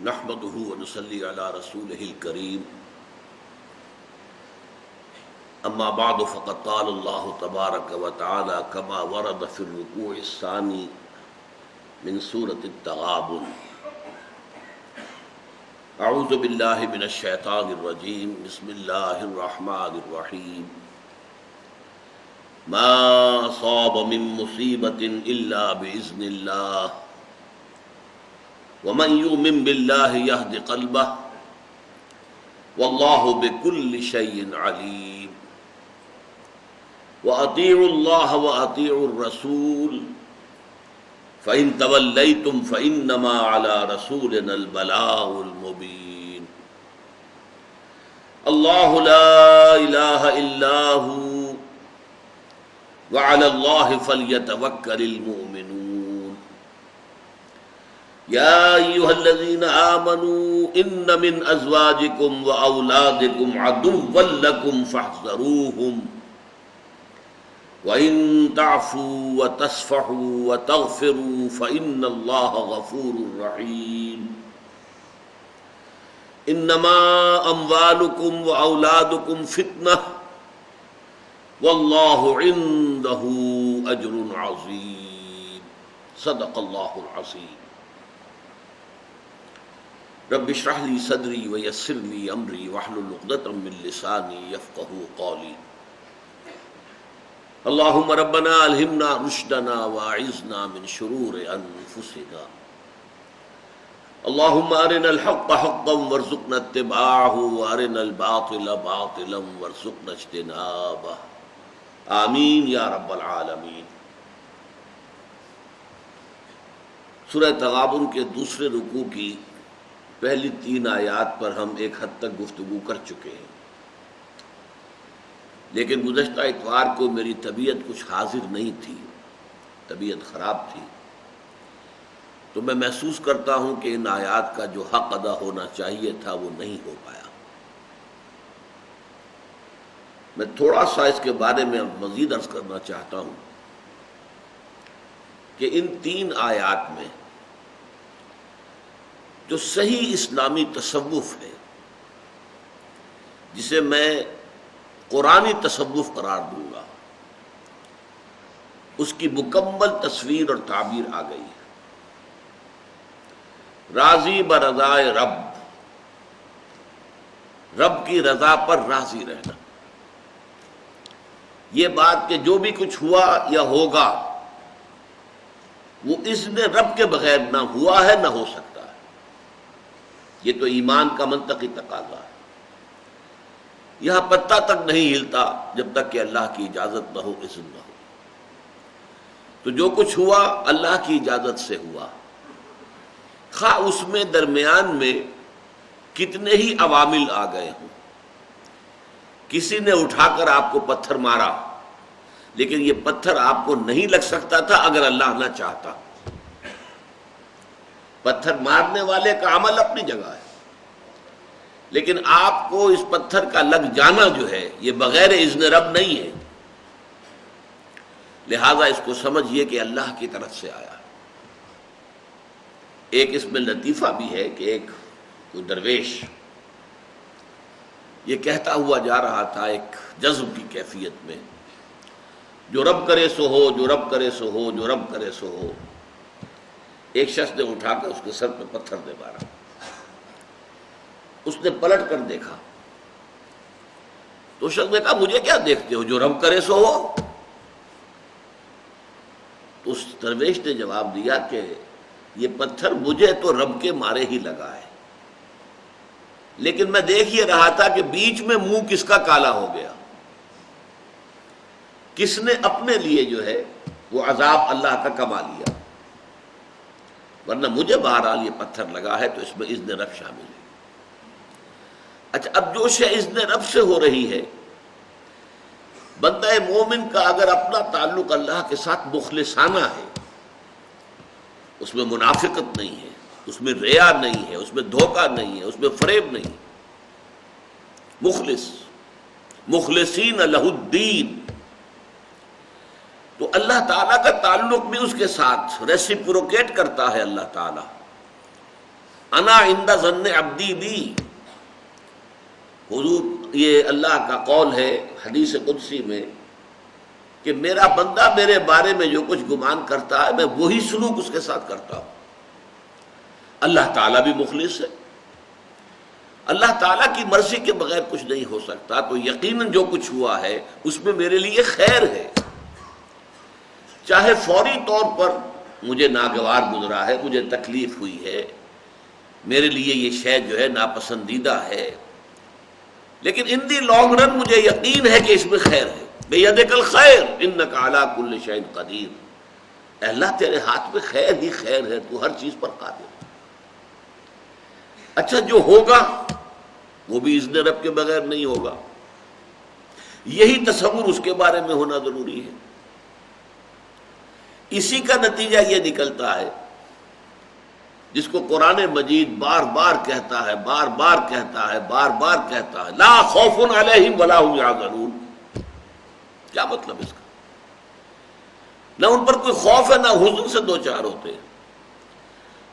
نحمده ونصلي على رسوله الكريم اما بعد فقد قال الله تبارك وتعالى كما ورد في الركوع الثاني من سورة التغابن اعوذ بالله من الشيطان الرجيم بسم الله الرحمن الرحيم ما أصاب من مصيبة إلا بإذن الله ومن يؤمن بالله يهد قلبه والله بكل شيء عليم وأطيعوا الله وأطيعوا الرسول فإن توليتم فإنما على رسولنا البلاغ المبين الله لا إله إلا هو وعلى الله فليتوكل المؤمنون يا أيها الذين آمنوا إن من أزواجكم وأولادكم عدوا لكم فاحذروهم وإن تعفوا وتصفحوا وتغفروا فإن الله غفور رحيم إنما أموالكم وأولادكم فتنة والله عنده أجر عظيم صدق الله العظيم رب اشرح لي صدري ويسر لي امري واحلل عقدة من لساني يفقهوا قولي اللهم ربنا الهمنا رشدنا واعذنا من شرور انفسنا اللهم ارنا الحق حقا وارزقنا اتباعه وارنا الباطل باطلا وارزقنا اجتنابه آمین یا رب العالمین۔ سورہ تغابن کے دوسرے رکوع کی پہلی 3 آیات پر ہم ایک حد تک گفتگو کر چکے ہیں، لیکن گزشتہ اتوار کو میری طبیعت کچھ حاضر نہیں تھی، طبیعت خراب تھی، تو میں محسوس کرتا ہوں کہ ان آیات کا جو حق ادا ہونا چاہیے تھا وہ نہیں ہو پایا۔ میں تھوڑا سا اس کے بارے میں مزید عرض کرنا چاہتا ہوں کہ ان 3 آیات میں جو صحیح اسلامی تصوف ہے، جسے میں قرآنی تصوف قرار دوں گا، اس کی مکمل تصویر اور تعبیر آ گئی ہے۔ راضی برضائے رب، رب کی رضا پر راضی رہنا، یہ بات کہ جو بھی کچھ ہوا یا ہوگا وہ اذن رب کے بغیر نہ ہوا ہے نہ ہو سکتا ہے، یہ تو ایمان کا منطقی تقاضا ہے۔ یہاں پتہ تک نہیں ہلتا جب تک کہ اللہ کی اجازت نہ ہو، اذن نہ ہو۔ تو جو کچھ ہوا اللہ کی اجازت سے ہوا، خواہ اس میں درمیان میں کتنے ہی عوامل آ گئے ہوں۔ کسی نے اٹھا کر آپ کو پتھر مارا، لیکن یہ پتھر آپ کو نہیں لگ سکتا تھا اگر اللہ نہ چاہتا۔ پتھر مارنے والے کا عمل اپنی جگہ ہے، لیکن آپ کو اس پتھر کا لگ جانا جو ہے یہ بغیر اذن رب نہیں ہے، لہذا اس کو سمجھیے کہ اللہ کی طرف سے آیا۔ ایک اس میں لطیفہ بھی ہے کہ ایک کوئی درویش یہ کہتا ہوا جا رہا تھا ایک جذب کی کیفیت میں، جو رب کرے سو ہو، جو رب کرے سو ہو، جو رب کرے سو ہو۔ ایک شخص نے اٹھا کر اس کے سر پہ پتھر دے مارا، اس نے پلٹ کر دیکھا تو شخص نے کہا مجھے کیا دیکھتے ہو، جو رب کرے سو ہو۔ تو اس درویش نے جواب دیا کہ یہ پتھر مجھے تو رب کے مارے ہی لگا ہے، لیکن میں دیکھ یہ رہا تھا کہ بیچ میں منہ کس کا کالا ہو گیا، کس نے اپنے لیے جو ہے وہ عذاب اللہ کا کما لیا، ورنہ مجھے بہرحال یہ پتھر لگا ہے تو اس میں اذن رب شامل ہے۔ اچھا، اب جو شے اذن رب سے ہو رہی ہے، بندہ مومن کا اگر اپنا تعلق اللہ کے ساتھ مخلصانہ ہے، اس میں منافقت نہیں ہے، اس میں ریا نہیں ہے، اس میں دھوکہ نہیں ہے، اس میں فریب نہیں، مخلصین لہ الدین، تو اللہ تعالیٰ کا تعلق بھی اس کے ساتھ ریسیپروکیٹ کرتا ہے۔ اللہ تعالیٰ انا عند ظن عبدی بی، حضور یہ اللہ کا قول ہے حدیث قدسی میں کہ میرا بندہ میرے بارے میں جو کچھ گمان کرتا ہے میں وہی سلوک اس کے ساتھ کرتا ہوں۔ اللہ تعالیٰ بھی مخلص ہے، اللہ تعالیٰ کی مرضی کے بغیر کچھ نہیں ہو سکتا، تو یقیناً جو کچھ ہوا ہے اس میں میرے لیے خیر ہے، چاہے فوری طور پر مجھے ناگوار گزرا ہے، مجھے تکلیف ہوئی ہے، میرے لیے یہ شے جو ہے ناپسندیدہ ہے، لیکن ان دی لانگ رن مجھے یقین ہے کہ اس میں خیر ہے۔ بیدک الخیر انک علی کل شیء قدیر، اے اللہ تیرے ہاتھ میں خیر ہی خیر ہے، تو ہر چیز پر قادر ہے۔ اچھا جو ہوگا وہ بھی اذن رب کے بغیر نہیں ہوگا، یہی تصور اس کے بارے میں ہونا ضروری ہے۔ اسی کا نتیجہ یہ نکلتا ہے جس کو قرآن مجید بار بار کہتا ہے، بار بار کہتا ہے، بار بار کہتا ہے، لا خوف علیہم ولا هم یحزنون۔ کیا مطلب اس کا؟ نہ ان پر کوئی خوف ہے نہ حزن سے دو چار ہوتے ہیں۔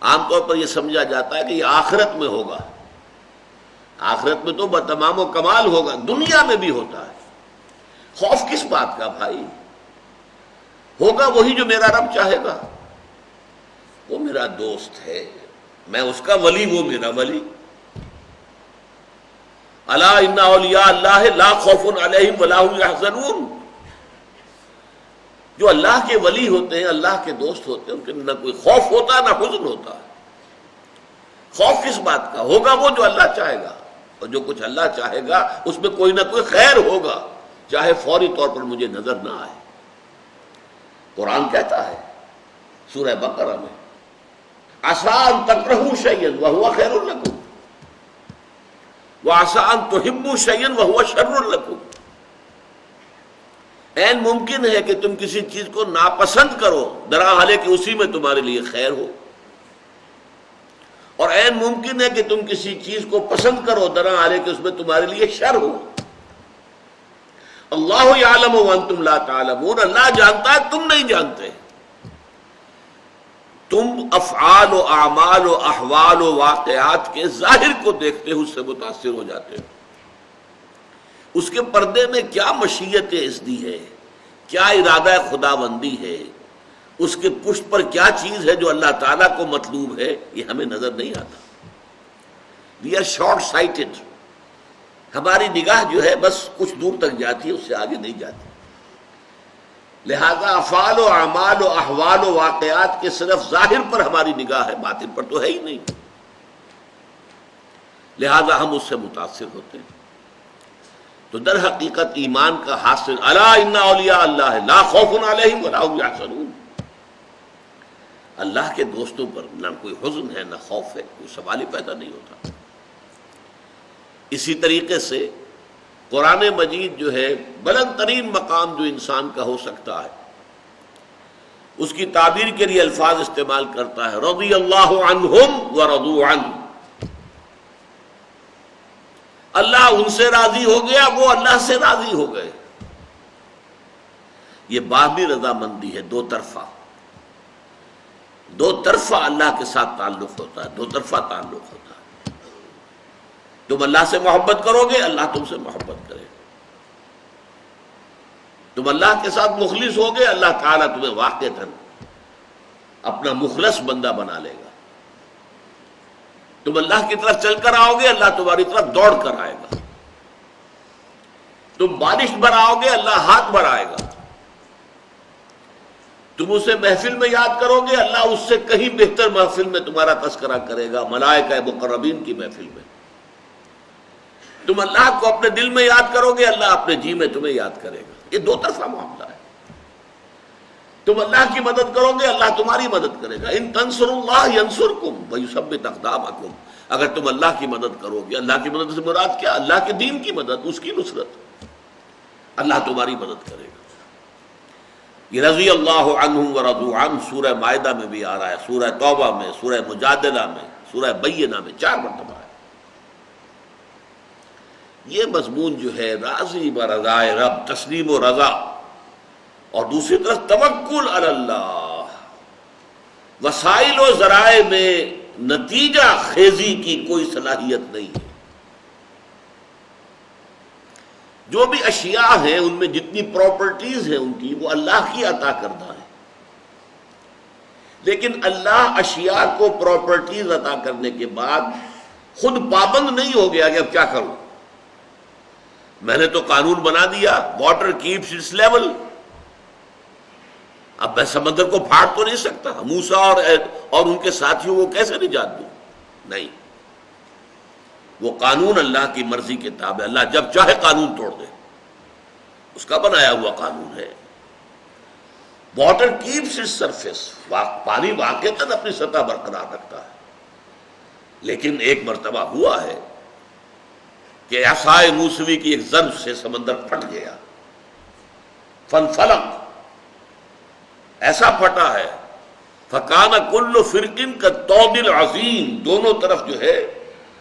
عام طور پر یہ سمجھا جاتا ہے کہ یہ آخرت میں ہوگا، آخرت میں تو بتمام و کمال ہوگا، دنیا میں بھی ہوتا ہے۔ خوف کس بات کا بھائی؟ ہوگا وہی جو میرا رب چاہے گا، وہ میرا دوست ہے، میں اس کا ولی، وہ میرا ولی۔ الا ان اولیاء اللہ لا خوف علیہم ولا هم یحزنون، جو اللہ کے ولی ہوتے ہیں، اللہ کے دوست ہوتے ہیں، ان کے نہ کوئی خوف ہوتا نہ حزن ہوتا۔ خوف کس بات کا؟ ہوگا وہ جو اللہ چاہے گا، اور جو کچھ اللہ چاہے گا اس میں کوئی نہ کوئی خیر ہوگا، چاہے فوری طور پر مجھے نظر نہ آئے۔ قرآن کہتا ہے سورہ بقرہ میں، عسیٰ ان تکرہوا شیئا وہو خیر لکم وعسیٰ ان تحبوا شیئا وہو شر لکم۔ عین ممکن ہے کہ تم کسی چیز کو ناپسند کرو درحالے کہ اسی میں تمہارے لیے خیر ہو، اور عین ممکن ہے کہ تم کسی چیز کو پسند کرو درحالے کہ اس میں تمہارے لیے شر ہو۔ اللہ یعلم وانتم لا تعلمون، اللہ جانتا ہے تم نہیں جانتے۔ تم افعال و اعمال و احوال و واقعات کے ظاہر کو دیکھتے ہو، اس سے متاثر ہو جاتے ہو۔ اس کے پردے میں کیا مشیت اذنی ہے، کیا ارادہ خداوندی ہے، اس کے پشت پر کیا چیز ہے جو اللہ تعالیٰ کو مطلوب ہے، یہ ہمیں نظر نہیں آتا۔ وی آر شارٹ سائٹڈ، ہماری نگاہ جو ہے بس کچھ دور تک جاتی ہے، اس سے آگے نہیں جاتی۔ لہذا افعال و اعمال و احوال و واقعات کے صرف ظاہر پر ہماری نگاہ ہے، باطن پر تو ہے ہی نہیں، لہذا ہم اس سے متاثر ہوتے ہیں۔ تو در حقیقت ایمان کا حاصل، الا ان اولیاء اللہ لا خوف علیہم ولا هم یحزنون، اللہ کے دوستوں پر نہ کوئی حزن ہے نہ خوف ہے، کوئی سوال ہی پیدا نہیں ہوتا۔ اسی طریقے سے قرآن مجید جو ہے بلند ترین مقام جو انسان کا ہو سکتا ہے، اس کی تعبیر کے لیے الفاظ استعمال کرتا ہے، رضی اللہ عنہم ورضوا عنہ، اللہ ان سے راضی ہو گیا، وہ اللہ سے راضی ہو گئے۔ یہ باہمی رضامندی ہے، دو طرفہ، دو طرفہ اللہ کے ساتھ تعلق ہوتا ہے، دو طرفہ تعلق ہوتا ہے۔ تم اللہ سے محبت کرو گے، اللہ تم سے محبت کرے گا۔ تم اللہ کے ساتھ مخلص ہوگے، اللہ تعالیٰ تمہیں واقعتاً اپنا مخلص بندہ بنا لے گا۔ تم اللہ کی طرف چل کر آؤ گے، اللہ تمہاری طرف دوڑ کر آئے گا۔ تم بارش بڑھاؤ گے، اللہ ہاتھ بڑھائے گا۔ تم اسے محفل میں یاد کرو گے، اللہ اس سے کہیں بہتر محفل میں تمہارا تذکرہ کرے گا، ملائکہ مقربین کی محفل میں۔ تم اللہ کو اپنے دل میں یاد کرو گے، اللہ اپنے جی میں تمہیں یاد کرے گا۔ یہ دو طرفہ معاملہ ہے۔ تم اللہ کی مدد کرو گے، اللہ تمہاری مدد کرے گا۔ ان تنصروا اللہ ینصرکم ویثبت اقدامکم، اگر تم اللہ کی مدد کرو گے، اللہ کی مدد سے مراد کیا؟ اللہ کے دین کی مدد، اس کی نصرت، اللہ تمہاری مدد کرے گا۔ یہ رضی اللہ عنہم ورضوا عنہ سورہ مائدہ میں بھی آ رہا ہے، سورہ توبہ میں، سورہ مجادلہ میں، سورہ بینہ میں 4 مرتبہ ہے۔ یہ مضمون جو ہے راضی برضائے رب، تسلیم و رضا، اور دوسری طرف توکل علی اللہ، وسائل و ذرائع میں نتیجہ خیزی کی کوئی صلاحیت نہیں ہے۔ جو بھی اشیاء ہیں ان میں جتنی پراپرٹیز ہیں ان کی، وہ اللہ کی عطا کردہ ہے، لیکن اللہ اشیاء کو پراپرٹیز عطا کرنے کے بعد خود پابند نہیں ہو گیا کہ اب کیا کروں، میں نے تو قانون بنا دیا، واٹر کیپس اٹس لیول، اب میں سمندر کو پھاڑ تو نہیں سکتا، موسیٰ اور ان کے ساتھیوں کو کیسے نجات دوں؟ نہیں، وہ قانون اللہ کی مرضی کے تابع، اللہ جب چاہے قانون توڑ دے، اس کا بنایا ہوا قانون ہے۔ واٹر کیپس اٹس سرفیس، پانی واقعتاً اپنی سطح برقرار رکھتا ہے، لیکن ایک مرتبہ ہوا ہے کہ عصائے موسوی کی ایک ضرب سے سمندر پھٹ گیا، فنفلق، ایسا پھٹا ہے، فکان کل فرقن کالطود العظیم، دونوں طرف جو ہے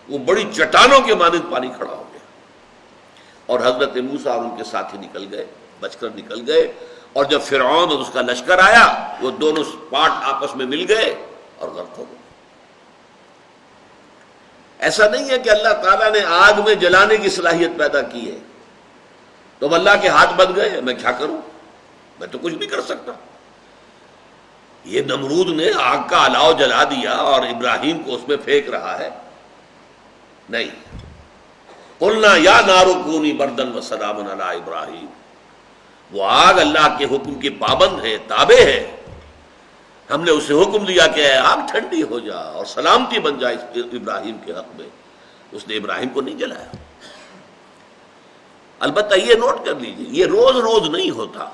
وہ بڑی چٹانوں کے مانند پانی کھڑا ہو گیا، اور حضرت موسیٰ اور ان کے ساتھی نکل گئے، بچ کر نکل گئے، اور جب فرعون اور اس کا لشکر آیا وہ دونوں پارٹ آپس میں مل گئے اور غرق ہو گئے۔ ایسا نہیں ہے کہ اللہ تعالیٰ نے آگ میں جلانے کی صلاحیت پیدا کی ہے تو اب اللہ کے ہاتھ بن گئے، میں کیا کروں، میں تو کچھ نہیں کر سکتا۔ یہ نمرود نے آگ کا الاؤ جلا دیا اور ابراہیم کو اس میں پھینک رہا ہے، نہیں، قلنا یا نار کونی بردن وسلام علی ابراہیم، وہ آگ اللہ کے حکم کی پابند ہے، تابع ہے، ہم نے اسے حکم دیا کہ اے آگ ٹھنڈی ہو جا اور سلامتی بن جائے ابراہیم کے حق میں، اس نے ابراہیم کو نہیں جلایا۔ البتہ یہ نوٹ کر لیجیے، یہ روز روز نہیں ہوتا،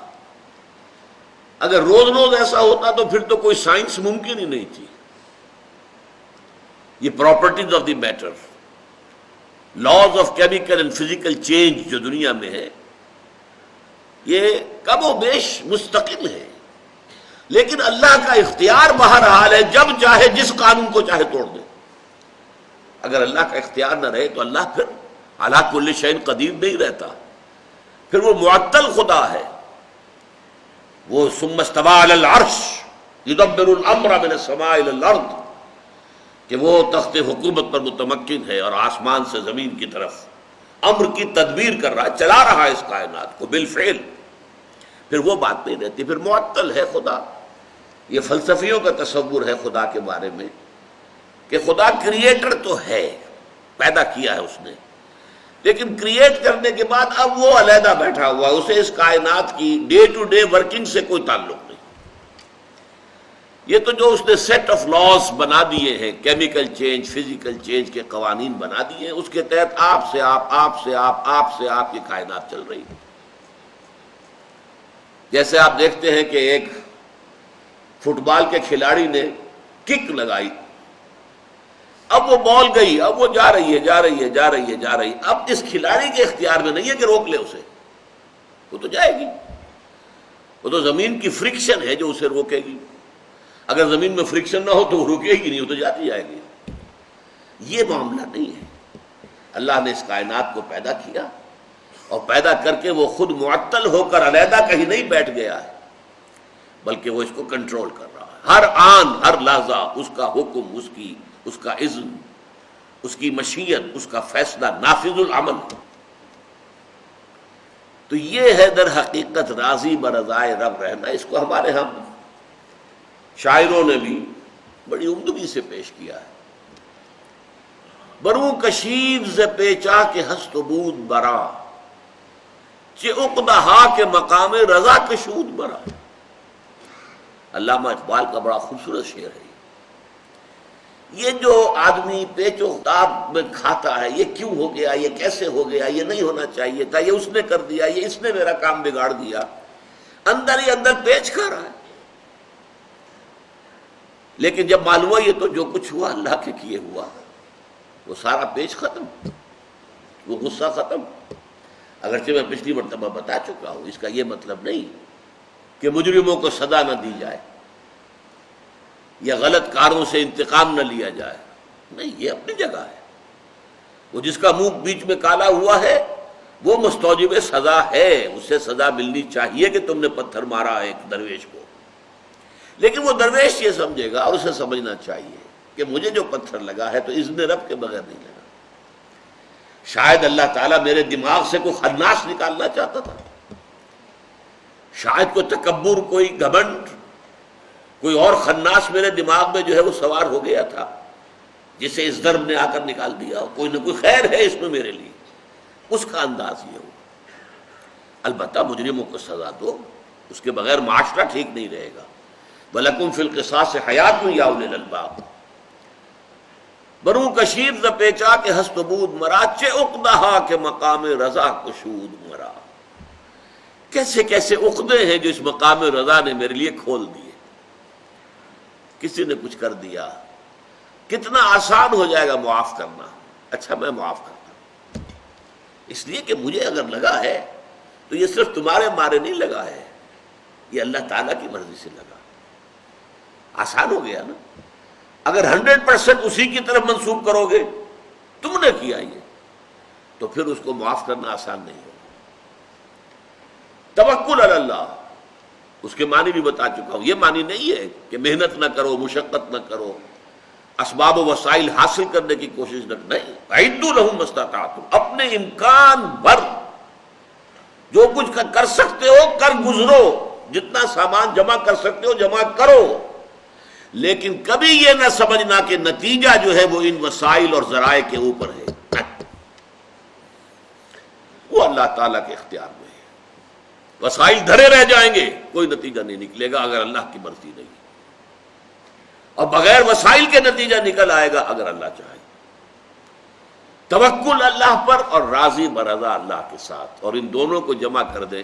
اگر روز روز ایسا ہوتا تو پھر تو کوئی سائنس ممکن ہی نہیں تھی۔ یہ properties of the matter, laws of chemical and physical change جو دنیا میں ہے، یہ کم و بیش مستقل ہے، لیکن اللہ کا اختیار بہرحال ہے، جب چاہے جس قانون کو چاہے توڑ دے۔ اگر اللہ کا اختیار نہ رہے تو اللہ پھر علی کل شیء قدیر نہیں رہتا، پھر وہ معطل خدا ہے، وہ ثم استوى علی العرش یدبر الامر من السماء الى الارض، کہ وہ تخت حکومت پر متمکن ہے اور آسمان سے زمین کی طرف امر کی تدبیر کر رہا ہے، چلا رہا ہے اس کائنات کو بالفعل، پھر وہ بات نہیں رہتی، پھر معطل ہے خدا۔ یہ فلسفیوں کا تصور ہے خدا کے بارے میں کہ خدا کریٹر تو ہے، پیدا کیا ہے اس نے، لیکن کریٹ کرنے کے بعد اب وہ علیحدہ بیٹھا ہوا ہے، اسے اس کائنات کی ڈے ٹو ڈے ورکنگ سے کوئی تعلق نہیں۔ یہ تو جو اس نے سیٹ آف لاز بنا دیے ہیں، کیمیکل چینج، فزیکل چینج کے قوانین بنا دیے ہیں، اس کے تحت آپ سے آپ یہ کائنات چل رہی ہے۔ جیسے آپ دیکھتے ہیں کہ ایک فٹ بال کے کھلاڑی نے کک لگائی، اب وہ بال گئی، اب وہ جا رہی ہے، اب اس کھلاڑی کے اختیار میں نہیں ہے کہ روک لے اسے، وہ تو جائے گی، وہ تو زمین کی فرکشن ہے جو اسے روکے گی، اگر زمین میں فرکشن نہ ہو تو وہ رکے گی نہیں، وہ تو جاتی جائے گی۔ یہ معاملہ نہیں ہے، اللہ نے اس کائنات کو پیدا کیا اور پیدا کر کے وہ خود معطل ہو کر علیحدہ کہیں نہیں بیٹھ گیا ہے، بلکہ وہ اس کو کنٹرول کر رہا ہے، ہر آن ہر لحظہ اس کا حکم، اس کا اذن، اس کی مشیت، اس کا فیصلہ نافذ العمل۔ تو یہ ہے در حقیقت راضی برضائے رب رہنا۔ اس کو ہمارے ہاں شاعروں نے بھی بڑی عمدگی سے پیش کیا ہے۔ برو کشید ز پیچا کے ہست و بود برا، چہ عقدہا کے مقام رضا کشود برا۔ علامہ اقبال کا بڑا خوبصورت شعر ہے۔ یہ جو آدمی پیچ و تاب میں کھاتا ہے، یہ کیوں ہو گیا، یہ کیسے ہو گیا، یہ نہیں ہونا چاہیے تھا، یہ اس نے کر دیا، یہ اس نے میرا کام بگاڑ دیا، اندر ہی اندر پیچ کھا رہا ہے۔ لیکن جب معلوم ہوا یہ تو جو کچھ ہوا اللہ کے کیے ہوا، وہ سارا پیچ ختم، وہ غصہ ختم۔ اگرچہ میں پچھلی مرتبہ بتا چکا ہوں، اس کا یہ مطلب نہیں کہ مجرموں کو سزا نہ دی جائے یا غلط کاروں سے انتقام نہ لیا جائے، نہیں، یہ اپنی جگہ ہے۔ وہ جس کا منہ بیچ میں کالا ہوا ہے وہ مستوجب سزا ہے، اسے سزا ملنی چاہیے کہ تم نے پتھر مارا ہے ایک درویش کو، لیکن وہ درویش یہ سمجھے گا اور اسے سمجھنا چاہیے کہ مجھے جو پتھر لگا ہے تو اذن رب کے بغیر نہیں لگا. شاید اللہ تعالیٰ میرے دماغ سے کوئی خناس نکالنا چاہتا تھا، شاید کوئی تکبر، کوئی گھمنڈ، کوئی اور خناس میرے دماغ میں جو ہے وہ سوار ہو گیا تھا، جسے اس ضرب نے آ کر نکال دیا. کوئی نہ کوئی خیر ہے اس میں میرے لیے، اس کا انداز یہ ہو. البتہ مجرموں کو سزا دو، اس کے بغیر معاشرہ ٹھیک نہیں رہے گا. وَلَكُمْ فِي الْقِصَاصِ حَيَاتٌ يَا أُولِي الْأَلْبَابِ. برو کشید ز پیچا کے ہست بود مرا، چے عقدہا کے مقام رضا کشود مرا. کیسے کیسے عقدے ہیں جو اس مقام رضا نے میرے لیے کھول دیے. کسی نے کچھ کر دیا، کتنا آسان ہو جائے گا معاف کرنا. اچھا میں معاف کرتا ہوں، اس لیے کہ مجھے اگر لگا ہے تو یہ صرف تمہارے مارے نہیں لگا ہے، یہ اللہ تعالیٰ کی مرضی سے لگا. آسان ہو گیا نا. اگر 100% اسی کی طرف منسوب کرو گے تم نے کیا یہ، تو پھر اس کو معاف کرنا آسان نہیں ہوگا. توکل علی اللہ، اس کے معنی بھی بتا چکا ہوں. یہ معنی نہیں ہے کہ محنت نہ کرو، مشقت نہ کرو، اسباب و وسائل حاصل کرنے کی کوشش نہ. نہیں، اعدوا لهم ما استطعتم، اپنے امکان بھر جو کچھ کر سکتے ہو کر گزرو، جتنا سامان جمع کر سکتے ہو جمع کرو. لیکن کبھی یہ نہ سمجھنا کہ نتیجہ جو ہے وہ ان وسائل اور ذرائع کے اوپر ہے. وہ اللہ تعالیٰ کے اختیار میں ہے. وسائل دھرے رہ جائیں گے، کوئی نتیجہ نہیں نکلے گا اگر اللہ کی مرضی نہیں، اور بغیر وسائل کے نتیجہ نکل آئے گا اگر اللہ چاہے. توکل اللہ پر اور راضی برضا اللہ کے ساتھ، اور ان دونوں کو جمع کر دیں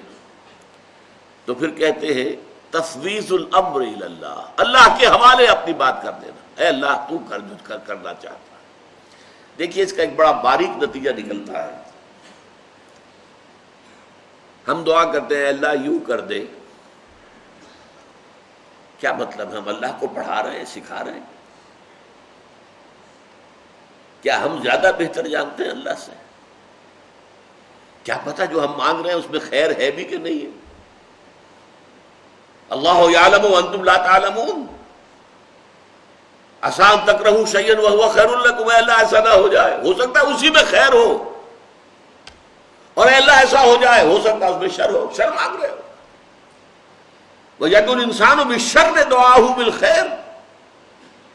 تو پھر کہتے ہیں تفویض الامر الی اللہ، اللہ کے حوالے اپنی بات کر دینا. اے اللہ تو کر جو کرنا چاہتا ہے. دیکھیے اس کا ایک بڑا باریک نتیجہ نکلتا ہے. ہم دعا کرتے ہیں اللہ یوں کر دے، کیا مطلب؟ ہم اللہ کو پڑھا رہے ہیں، سکھا رہے ہیں؟ کیا ہم زیادہ بہتر جانتے ہیں اللہ سے؟ کیا پتہ جو ہم مانگ رہے ہیں اس میں خیر ہے بھی کہ نہیں ہے؟ اللہ یعلم وانتم لا تعلمون. عسیٰ ان تکرہوا شیئا وہو خیر لکم. اے اللہ ایسا نہ ہو جائے، ہو سکتا ہے اسی میں خیر ہو، اور اے اللہ ایسا ہو جائے، ہو سکتا ہے اس میں شر ہو. شر مانگ رہے ہو. وَيَدْعُو الْإِنسَانُ بِالشَّرِّ دُعَاءَهُ بِالْخَيْرِ.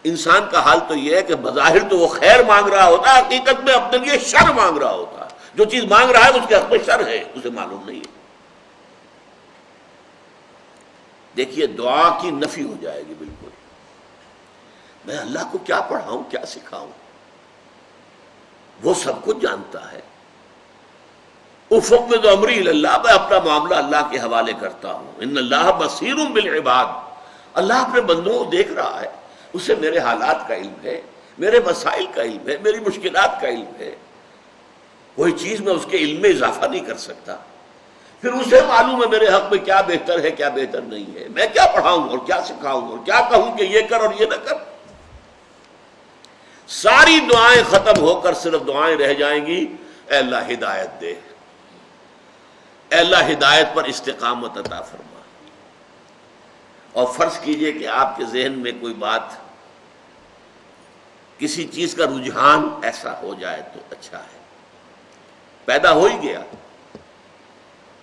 انسان کا حال تو یہ ہے کہ بظاہر تو وہ خیر مانگ رہا ہوتا ہے، حقیقت میں اپنے لیے شر مانگ رہا ہوتا ہے. جو چیز مانگ رہا ہے اس کے حق میں شر ہے، اسے معلوم نہیں ہے. دیکھیے دعا کی نفی ہو جائے گی بالکل. میں اللہ کو کیا پڑھاؤں، کیا سکھاؤں؟ وہ سب کچھ جانتا ہے. افوض امری الی اللہ، میں اپنا معاملہ اللہ کے حوالے کرتا ہوں. ان اللہ بصیر بالعباد، اللہ اپنے بندوں کو دیکھ رہا ہے، اسے میرے حالات کا علم ہے، میرے مسائل کا علم ہے، میری مشکلات کا علم ہے. کوئی چیز میں اس کے علم میں اضافہ نہیں کر سکتا. پھر اسے معلوم ہے میرے حق میں کیا بہتر ہے کیا بہتر نہیں ہے. میں کیا پڑھاؤں اور کیا سکھاؤں اور کیا کہوں کہ یہ کر اور یہ نہ کر. ساری دعائیں ختم ہو کر صرف دعائیں رہ جائیں گی اے اللہ ہدایت دے، اے اللہ ہدایت پر استقامت عطا فرما. اور فرض کیجئے کہ آپ کے ذہن میں کوئی بات، کسی چیز کا رجحان ایسا ہو جائے تو اچھا ہے، پیدا ہو ہی گیا،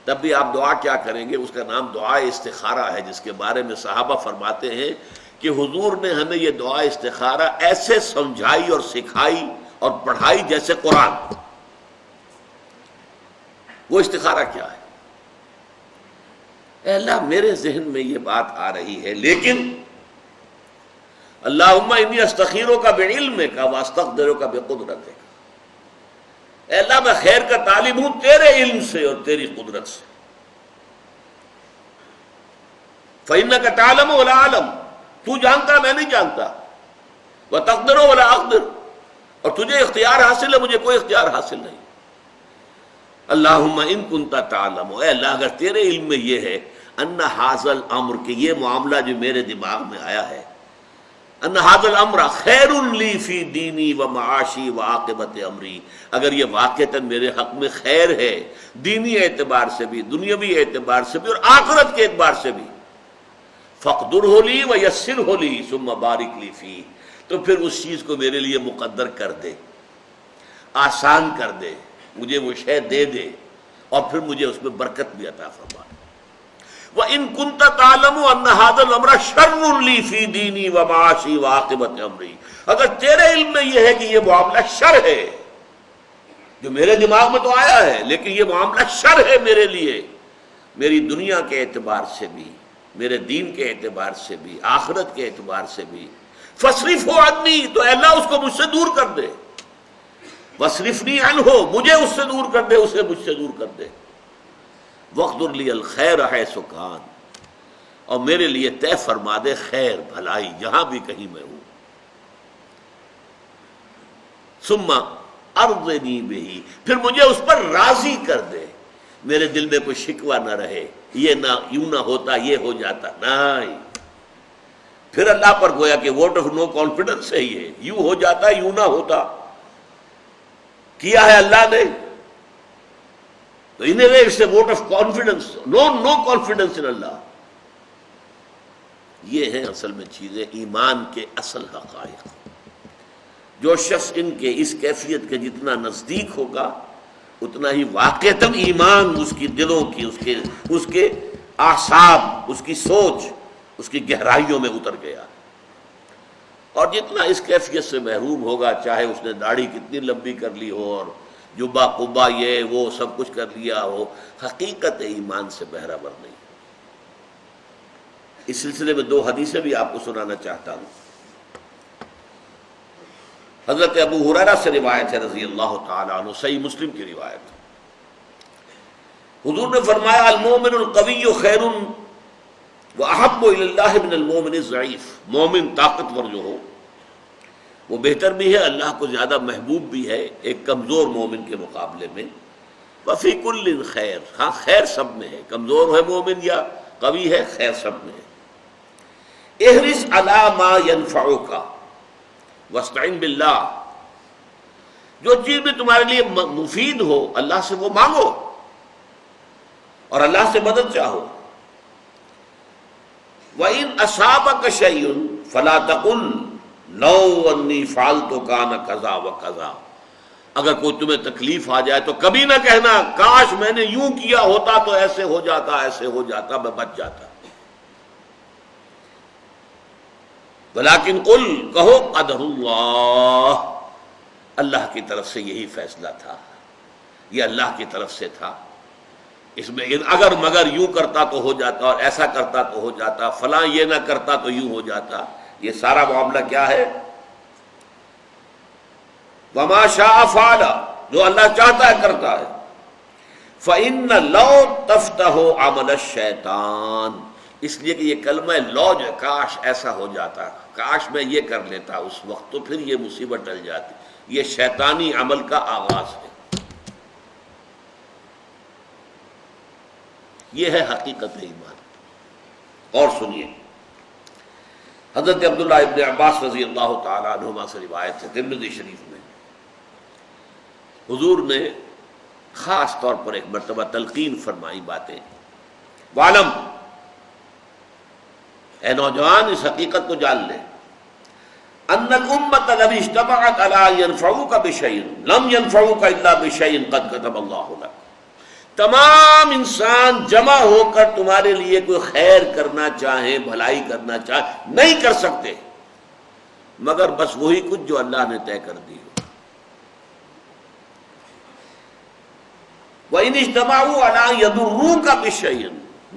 تب بھی آپ دعا کیا کریں گے؟ اس کا نام دعا استخارہ ہے، جس کے بارے میں صحابہ فرماتے ہیں کہ حضور نے ہمیں یہ دعا استخارہ ایسے سمجھائی اور سکھائی اور پڑھائی جیسے قرآن. وہ استخارہ کیا ہے؟ اے اللہ میرے ذہن میں یہ بات آ رہی ہے، لیکن اللہم انی استخیرک بعلمک واستقدرک بقدرتک. اے اللہ میں خیر کا طالب ہوں تیرے علم سے اور تیری قدرت سے. فإنک تعلم ولا اعلم، تو جانتا میں نہیں جانتا. وتقدر ولا اقدر، اور تجھے اختیار حاصل ہے مجھے کوئی اختیار حاصل نہیں. اللہم ان کنت تعلم، اے اللہ اگر تیرے علم میں یہ ہے ان ھذا الامر، کہ یہ معاملہ جو میرے دماغ میں آیا ہے، ان ھذا الامر خیر لی فی دینی و معاشی و عاقبت امری، اگر یہ واقعتاً میرے حق میں خیر ہے دینی اعتبار سے بھی، دنیاوی اعتبار سے بھی اور آخرت کے اعتبار سے بھی، فاقدرہ لی و یسرہ لی ثم بارک لی فیہ، تو پھر اس چیز کو میرے لیے مقدر کر دے، آسان کر دے، مجھے وہ شے دے دے، اور پھر مجھے اس میں برکت بھی عطا فرما۔ وَإِن كُنتَ تَعْلَمُ أَنَّ هَذَا الْأَمْرَ شَرٌّ لِّي فِي دِينِي وَمَعَاشِي وَعَاقِبَةِ أَمْرِي، اگر تیرے علم میں یہ ہے کہ یہ معاملہ شر ہے، جو میرے دماغ میں تو آیا ہے لیکن یہ معاملہ شر ہے میرے لیے، میری دنیا کے اعتبار سے بھی، میرے دین کے اعتبار سے بھی، آخرت کے اعتبار سے بھی، فَاصْرِفْهُ عَنِّي، تو اے اللہ اس کو مجھ سے دور کر دے، وَاصْرِفْنِي عَنْهُ، مجھے اس سے دور کر دے، اسے مجھ سے دور کر دے، وَاقْدُرْ لِي الْخَيْرَ حَيْثُ كَانَ، اور میرے لیے طے فرما دے خیر بھلائی جہاں بھی کہیں میں ہوں، ثُمَّ أَرْضِنِي بِهِ، پھر مجھے اس پر راضی کر دے، میرے دل میں کوئی شکوہ نہ رہے، یہ نہ یوں نہ ہوتا یہ ہو جاتا، نہیں، پھر اللہ پر گویا کہ ووٹ آف نو کانفیڈنس ہے، یہ یوں ہو جاتا یوں نہ ہوتا، کیا ہے اللہ نے، تو in a way it's a vote of confidence, no confidence in Allah. یہ ہیں اصل میں چیزیں ایمان کے اصل حقائق۔ جو شخص ان کے اس کیفیت کے جتنا نزدیک ہوگا اتنا ہی واقعتاً ایمان اس کی دلوں کی، اس کے اعصاب، اس کی سوچ، اس کی گہرائیوں میں اتر گیا، اور جتنا اس کیفیت سے محروم ہوگا، چاہے اس نے داڑھی کتنی لمبی کر لی ہو اور جبہ قبا یہ وہ سب کچھ کر لیا ہو، حقیقت ایمان سے بہرہ نہیں۔ اس سلسلے میں 2 حدیثیں بھی آپ کو سنانا چاہتا ہوں۔ حضرت ابو ہریرہ سے روایت ہے رضی اللہ تعالیٰ عنہ، صحیح مسلم کی روایت، حضور نے فرمایا المؤمن القوی خیر واحب الی اللہ من المؤمن الضعیف، مومن طاقتور جو ہو وہ بہتر بھی ہے، اللہ کو زیادہ محبوب بھی ہے ایک کمزور مومن کے مقابلے میں۔ وفی کل خیر، ہاں خیر سب میں ہے، کمزور ہے مومن یا قوی ہے، خیر سب میں ہے۔ احرص علی ما ینفعک واستعن باللہ، جو چیز بھی تمہارے لیے مفید ہو اللہ سے وہ مانگو اور اللہ سے مدد چاہو۔ وَإِنْ أَصَابَكَ شَيْءٌ فَلَا تَقُلْ لَوْ أَنِّي فَعَلْتُ كَانَ كَذَا وَكَذَا، اگر کوئی تمہیں تکلیف آ جائے تو کبھی نہ کہنا کاش میں نے یوں کیا ہوتا تو ایسے ہو جاتا، ایسے ہو جاتا، میں بچ جاتا، ولیکن قل، کہو قدر اللہ، اللہ کی طرف سے یہی فیصلہ تھا، یہ اللہ کی طرف سے تھا، اس میں اگر مگر یوں کرتا تو ہو جاتا اور ایسا کرتا تو ہو جاتا، فلاں یہ نہ کرتا تو یوں ہو جاتا، یہ سارا معاملہ کیا ہے؟ وما شاء فعل، جو اللہ چاہتا ہے کرتا ہے۔ فإن لو تفتح عمل الشیطان، اس لیے کہ یہ کلمہ لو جو کاش ایسا ہو جاتا، کاش میں یہ کر لیتا اس وقت تو پھر یہ مصیبت ٹل جاتی، یہ شیطانی عمل کا آغاز ہے، یہ ہے حقیقت ایمان۔ اور سنیے، حضرت عبداللہ ابن عباس رضی اللہ تعالیٰ عنہما سے روایت ہے ترمذی شریف میں، حضور نے خاص طور پر ایک مرتبہ تلقین فرمائی باتیں، وعلم، اے نوجوان اس حقیقت کو جان لے، ان الامۃ لو اجتمعت علی ان ينفعوک بشیء لم ينفعوک الا بشیء قد کتب اللہ لک، تمام انسان جمع ہو کر تمہارے لیے کوئی خیر کرنا چاہیں، بھلائی کرنا چاہیں، نہیں کر سکتے مگر بس وہی کچھ جو اللہ نے طے کر دی ہو۔ وَإِنِ اجْتَمَعُوا عَلَىٰ أَن يَضُرُّوكَ بِشَيْءٍ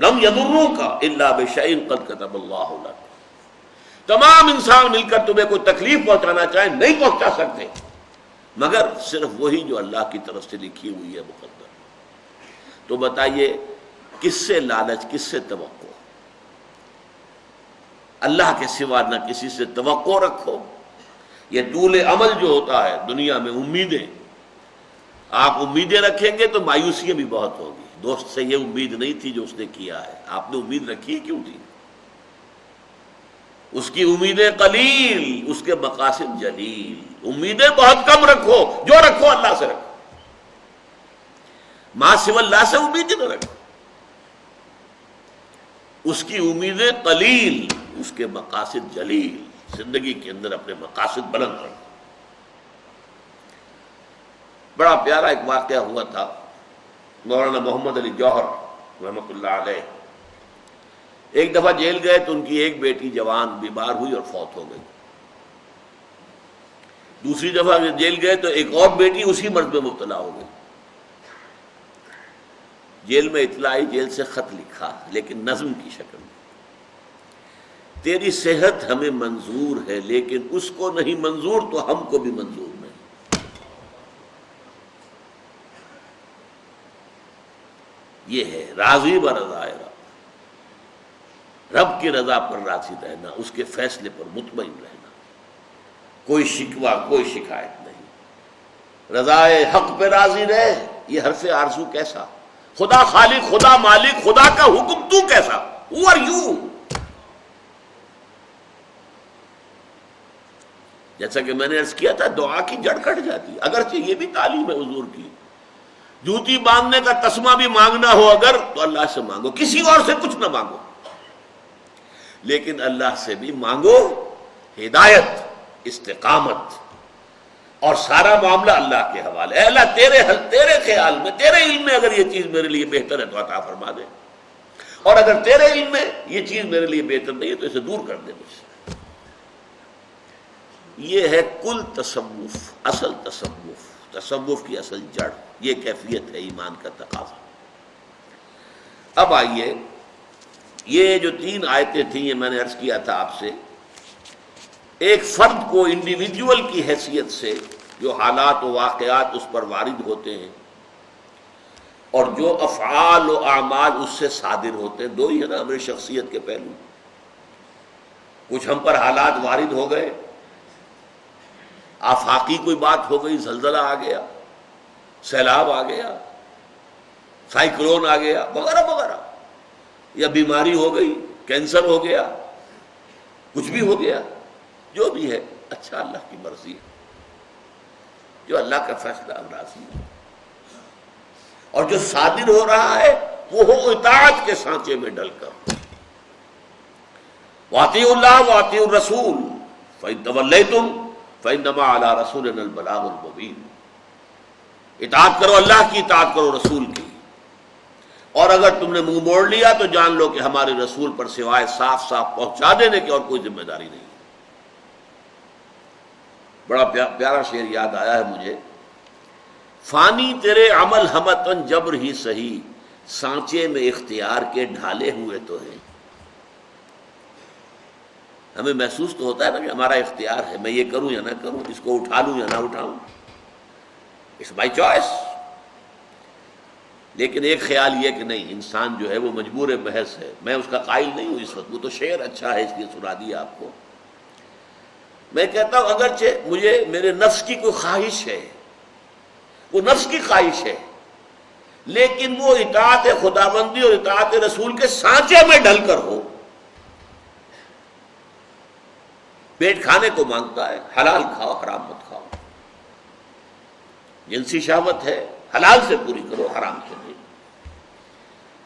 لَمْ يَضُرُّوكَ إِلَّا بِشَيْءٍ قَدْ كَتَبَ اللَّهُ لَكَ، تمام انسان مل کر تمہیں کوئی تکلیف پہنچانا چاہیں نہیں پہنچا سکتے مگر صرف وہی جو اللہ کی طرف سے لکھی ہوئی ہے مقدر۔ تو بتائیے کس سے لالچ، کس سے توقع؟ اللہ کے سوا نہ کسی سے توقع رکھو۔ یہ طول عمل جو ہوتا ہے دنیا میں، امیدیں، آپ امیدیں رکھیں گے تو مایوسیاں بھی بہت ہوگی۔ دوست سے یہ امید نہیں تھی جو اس نے کیا ہے، آپ نے امید رکھی کیوں تھی؟ اس کی امیدیں قلیل، اس کے مقاصد جلیل۔ امیدیں بہت کم رکھو، جو رکھو اللہ سے رکھو، ماں سوى اللہ سے امیدیں نہ رکھو۔ اس کی امیدیں قلیل، اس کے مقاصد جلیل، زندگی کے اندر اپنے مقاصد بلند کرنا۔ بڑا پیارا ایک واقعہ ہوا تھا، مولانا محمد علی جوہر رحمۃ اللہ علیہ ایک دفعہ جیل گئے تو ان کی ایک بیٹی جوان بیمار ہوئی اور فوت ہو گئی۔ دوسری دفعہ جیل گئے تو ایک اور بیٹی اسی مرض میں مبتلا ہو گئی۔ جیل میں اطلاع آئی، جیل سے خط لکھا لیکن نظم کی شکل میں، تیری صحت ہمیں منظور ہے لیکن اس کو نہیں منظور تو ہم کو بھی منظور نہیں۔ یہ ہے راضی برضائے رب، رب کی رضا پر راضی رہنا، اس کے فیصلے پر مطمئن رہنا، کوئی شکوہ کوئی شکایت نہیں، رضائے حق پہ راضی رہے۔ یہ حرف آرزو کیسا؟ خدا خالق، خدا مالک، خدا کا حکم تو کیسا؟ Who are you؟ جیسا کہ میں نے عرض کیا تھا، دعا کی جڑ کٹ جاتی، اگرچہ یہ بھی تعلیم ہے حضور کی، جوتی باندھنے کا تسمہ بھی مانگنا ہو اگر تو اللہ سے مانگو، کسی اور سے کچھ نہ مانگو، لیکن اللہ سے بھی مانگو ہدایت، استقامت، اور سارا معاملہ اللہ کے حوالے۔ اے اللہ تیرے خیال میں، تیرے علم میں اگر یہ چیز میرے لیے بہتر ہے تو عطا فرما دے، اور اگر تیرے علم میں یہ چیز میرے لیے بہتر نہیں ہے تو اسے دور کر دے مجھ سے۔ یہ ہے کل تصوف، اصل تصوف، تصوف کی اصل جڑ، یہ کیفیت ہے ایمان کا تقاضا۔ اب آئیے، یہ جو 3 آیتیں تھیں یہ میں نے عرض کیا تھا آپ سے، ایک فرد کو انڈیویجول کی حیثیت سے جو حالات و واقعات اس پر وارد ہوتے ہیں اور جو افعال و اعمال اس سے صادر ہوتے ہیں، 2 ہی ہے نا ہماری شخصیت کے پہلو۔ کچھ ہم پر حالات وارد ہو گئے، آفاقی کوئی بات ہو گئی، زلزلہ آ گیا، سیلاب آ گیا، سائیکلون آ گیا، وغیرہ وغیرہ، یا بیماری ہو گئی، کینسر ہو گیا، کچھ بھی ہو گیا، جو بھی ہے اچھا اللہ کی مرضی ہے، جو اللہ کا فیصلہ ہم راضی ہے، اور جو صادر ہو رہا ہے وہ ہو اطاعت کے سانچے میں ڈل کر، وَأَطِيعُوا اللَّهَ وَأَطِيعُوا الرَّسُولَ فَإِن تَوَلَّيْتُمْ فَإِنَّمَا عَلَىٰ رَسُولِنَا الْبَلَاغُ الْمُبِينُ۔ اطاعت کرو اللہ کی، اطاعت کرو رسول کی، اور اگر تم نے منہ موڑ لیا تو جان لو کہ ہمارے رسول پر سوائے صاف صاف پہنچا دینے کی اور کوئی ذمہ داری نہیں۔ بڑا پیارا شعر یاد آیا ہے مجھے، فانی تیرے عمل ہمتن جبر ہی سہی، سانچے میں اختیار کے ڈھالے ہوئے تو ہیں۔ ہمیں محسوس تو ہوتا ہے نا کہ ہمارا اختیار ہے، میں یہ کروں یا نہ کروں، اس کو اٹھا لوں یا نہ اٹھاؤں، اٹس مائی چوائس۔ لیکن ایک خیال یہ کہ نہیں، انسان جو ہے وہ مجبور محض ہے، میں اس کا قائل نہیں ہوں اس وقت، وہ تو شعر اچھا ہے اس لیے سنا دیا آپ کو۔ میں کہتا ہوں اگرچہ مجھے میرے نفس کی کوئی خواہش ہے، وہ نفس کی خواہش ہے، لیکن وہ اطاعت خداوندی اور اطاعت رسول کے سانچے میں ڈھل کر ہو۔ پیٹ کھانے کو مانگتا ہے، حلال کھاؤ حرام مت کھاؤ، جنسی شہوت ہے حلال سے پوری کرو، حرام سے نہیں۔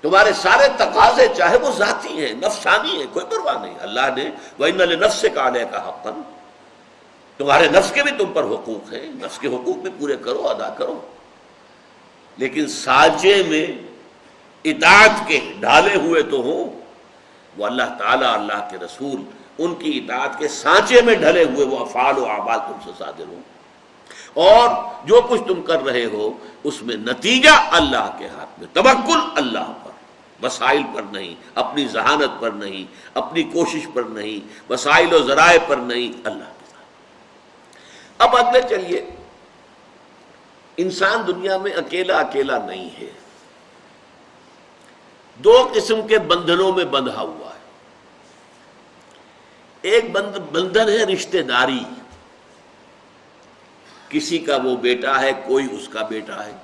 تمہارے سارے تقاضے چاہے وہ ذاتی ہیں، نفسانی ہیں، کوئی پرواہ نہیں، اللہ نے وَإِنَّ لِنَفْسِكَ عَلَيْكَ حَقًّا، تمہارے نفس کے بھی تم پر حقوق ہیں، نفس کے حقوق بھی پورے کرو، ادا کرو، لیکن سانچے میں اطاعت کے ڈھالے ہوئے تو ہوں، وہ اللہ تعالیٰ، اللہ کے رسول، ان کی اطاعت کے سانچے میں ڈھلے ہوئے وہ افعال و اعمال تم سے صادر ہوں، اور جو کچھ تم کر رہے ہو اس میں نتیجہ اللہ کے ہاتھ میں، توکل اللہ پر، وسائل پر نہیں، اپنی ذہانت پر نہیں، اپنی کوشش پر نہیں، وسائل و ذرائع پر نہیں، اللہ کے ساتھ۔ اب اگلے چلیے، انسان دنیا میں اکیلا اکیلا نہیں ہے، 2 قسم کے بندھنوں میں بندھا ہوا ہے۔ ایک بندھن ہے رشتہ داری، کسی کا وہ بیٹا ہے، کوئی اس کا بیٹا ہے،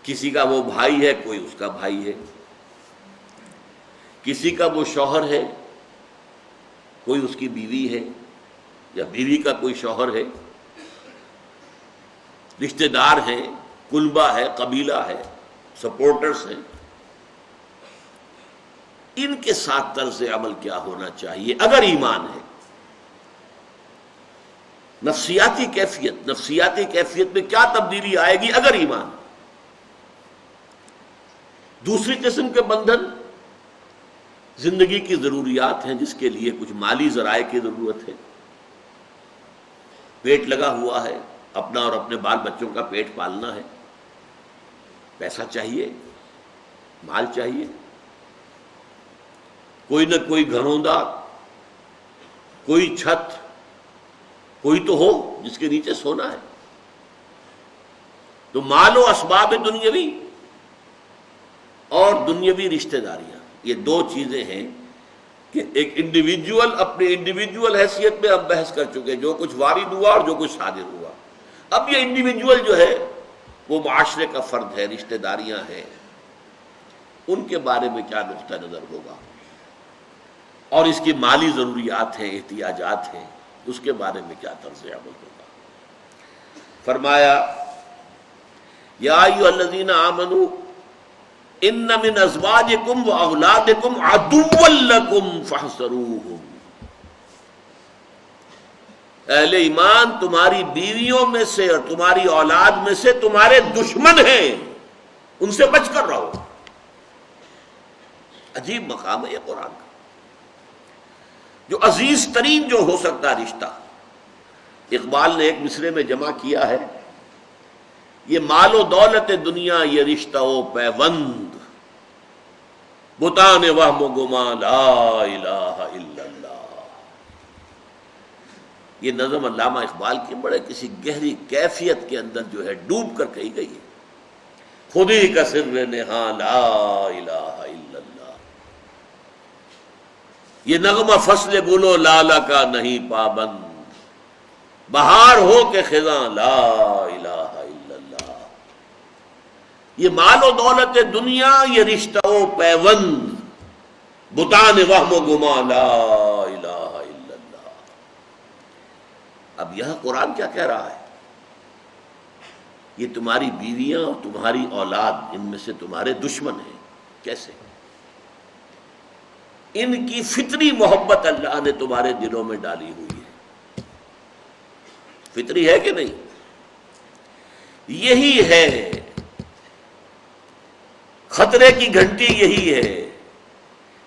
کسی کا وہ بھائی ہے، کوئی اس کا بھائی ہے، کسی کا وہ شوہر ہے، کوئی اس کی بیوی ہے، یا بیوی کا کوئی شوہر ہے، رشتہ دار ہیں، کلبہ ہے، قبیلہ ہے، سپورٹرز ہیں۔ ان کے ساتھ طرز عمل کیا ہونا چاہیے اگر ایمان ہے. نفسیاتی کیفیت میں کیا تبدیلی آئے گی اگر ایمان. دوسری قسم کے بندھن زندگی کی ضروریات ہیں جس کے لیے کچھ مالی ذرائع کی ضرورت ہے. پیٹ لگا ہوا ہے، اپنا اور اپنے بال بچوں کا پیٹ پالنا ہے، پیسہ چاہیے، مال چاہیے. کوئی نہ کوئی گھروندہ، کوئی چھت، کوئی تو ہو جس کے نیچے سونا ہے. تو مال و اسباب دنیاوی اور دنیاوی رشتہ داریاں، یہ دو چیزیں ہیں کہ ایک انڈیویجول اپنی انڈیویجول حیثیت میں ہم بحث کر چکے، جو کچھ وارد ہوا اور جو کچھ صادر ہوا. اب یہ انڈیویجول جو ہے وہ معاشرے کا فرد ہے، رشتہ داریاں ہیں، ان کے بارے میں کیا نقطہ نظر ہوگا، اور اس کی مالی ضروریات ہیں، احتیاجات ہیں، اس کے بارے میں کیا طرز عمل ہوگا. فرمایا یا ایھا الذین آمنوا ان من ازواجکم واولادکم عدوا لکم فاحذروہم. اہل ایمان تمہاری بیویوں میں سے اور تمہاری اولاد میں سے تمہارے دشمن ہیں، ان سے بچ کر رہو. عجیب مقام ہے یہ قرآن کا. جو عزیز ترین جو ہو سکتا رشتہ، اقبال نے ایک مصرے میں جمع کیا ہے، یہ مال و دولت دنیا یہ رشتہ و پیوند، بتان وہم و گماں لا الہ الا اللہ. یہ نظم علامہ اقبال کی بڑے کسی گہری کیفیت کے اندر جو ہے ڈوب کر کہی گئی ہے. خودی کا سر نہاں لا الہ الا اللہ. یہ نغمہ فصل گلو لالا کا نہیں پابند، بہار ہو کے خزاں لا الہ الا اللہ. یہ مال و دولت دنیا یہ رشتہ و پیوند، بتان وہم و گماں لا الہ الا اللہ. اب یہ قرآن کیا کہہ رہا ہے؟ یہ تمہاری بیویاں اور تمہاری اولاد ان میں سے تمہارے دشمن ہیں. کیسے؟ ان کی فطری محبت اللہ نے تمہارے دلوں میں ڈالی ہوئی ہے. فطری ہے کہ نہیں؟ یہی ہے خطرے کی گھنٹی، یہی ہے.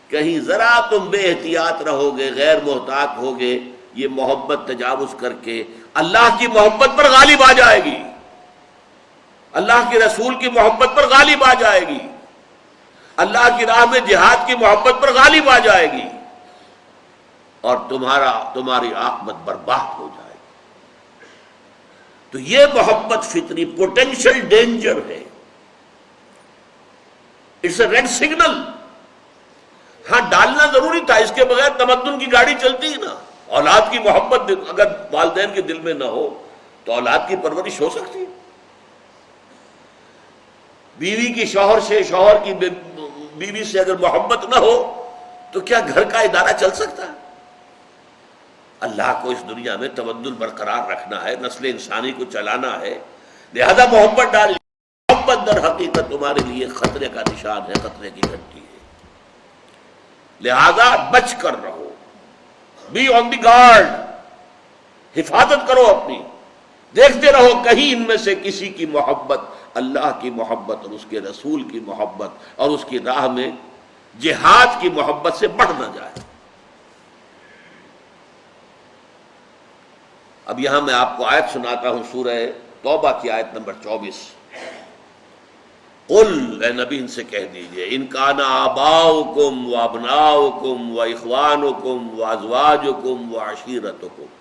کہیں ذرا تم بے احتیاط رہو گے، غیر محتاط ہوگے، یہ محبت تجاوز کر کے اللہ کی محبت پر غالب آ جائے گی، اللہ کے رسول کی محبت پر غالب آ جائے گی، اللہ کی راہ میں جہاد کی محبت پر غالب آ جائے گی، اور تمہاری عاقبت برباد ہو جائے گی. تو یہ محبت فطری پوٹینشل ڈینجر ہے. It's a red signal. ہاں ڈالنا ضروری تھا، اس کے بغیر تمدن کی گاڑی چلتی ہی نا. اولاد کی محبت اگر والدین کے دل میں نہ ہو تو اولاد کی پرورش ہو سکتی ہے؟ بیوی کی شوہر سے، شوہر کی بیوی سے اگر محبت نہ ہو تو کیا گھر کا ادارہ چل سکتا ہے؟ اللہ کو اس دنیا میں تمدن برقرار رکھنا ہے، نسل انسانی کو چلانا ہے، لہذا محبت ڈال. محبت در حقیقت تمہارے لیے خطرے کا نشان ہے، خطرے کی گھنٹی ہے. لہذا بچ کر رہو، بی آن دی گارڈ، حفاظت کرو اپنی. دیکھتے رہو کہیں ان میں سے کسی کی محبت اللہ کی محبت اور اس کے رسول کی محبت اور اس کی راہ میں جہاد کی محبت سے بڑھ نہ جائے. اب یہاں میں آپ کو آیت سناتا ہوں، سورہ توبہ کی آیت نمبر 24. قل، اے نبی ان سے کہہ دیجئے، ان کان آباؤکم و ابناؤکم و اخوانکم و ازواجکم و عشیرتکم